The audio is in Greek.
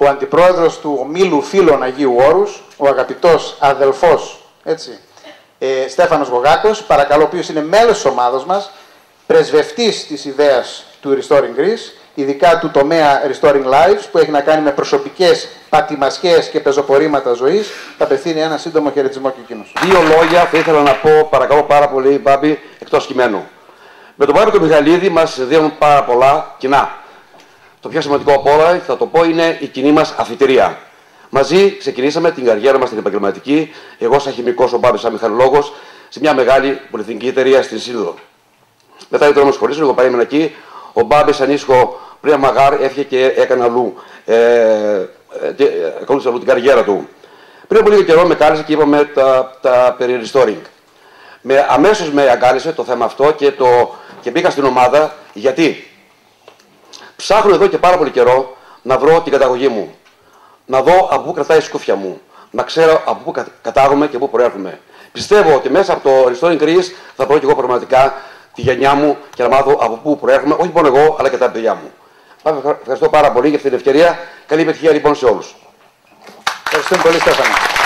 ο αντιπρόεδρος του Ομίλου Φίλων Αγίου Όρους, ο αγαπητός αδελφός, έτσι, Στέφανος Γογάκος, παρακαλώ, ο οποίος είναι μέλος της ομάδας μας, πρεσβευτής της ιδέας του Restoring Greece, ειδικά του τομέα Restoring Lives, που έχει να κάνει με προσωπικές πατημασιές και πεζοπορήματα ζωής, θα απευθύνει ένα σύντομο χαιρετισμό και εκείνος. Δύο λόγια θα ήθελα να πω, παρακαλώ πάρα πολύ, Μπάμπη, εκτός κειμένου. Με τον Μπάμπη και τον Μιχαλίδη μας δίνουν πάρα πολλά κοινά. Το πιο σημαντικό από όλα, θα το πω, είναι η κοινή μας αφιτηρία. Μαζί ξεκινήσαμε την καριέρα μας την επαγγελματική, εγώ σαν χημικός, ο Μπάμπης σαν μηχανολόγος, σε μια μεγάλη πολυεθνική εταιρεία στην Σίλδο. Μετά ήταν όμως χωρίς, εγώ παρέμεινα εκεί. Ο Μπάμπης ανήσυχο πριν Μαγάρ έφυγε και έκανε αλλού, ακολούθησε αλλού την καριέρα του. Πριν από λίγο καιρό με κάλεσε και είπαμε τα περί restoring. Αμέσως με αγκάλισε το θέμα αυτό και μπήκα στην ομάδα. Γιατί ψάχνω εδώ και πάρα πολύ καιρό να βρω την καταγωγή μου. Να δω από πού κρατάει η σκούφια μου. Να ξέρω από πού κατάγομαι και πού προέρχομαι. Πιστεύω ότι μέσα από το Restoring Greece θα βρω και εγώ πραγματικά τη γενιά μου και να μάθω από πού προέρχομαι, όχι μόνο εγώ, αλλά και τα παιδιά μου. Ευχαριστώ πάρα πολύ για αυτή την ευκαιρία. Καλή επιτυχία λοιπόν σε όλους. Ευχαριστούμε πολύ, Στέφανο.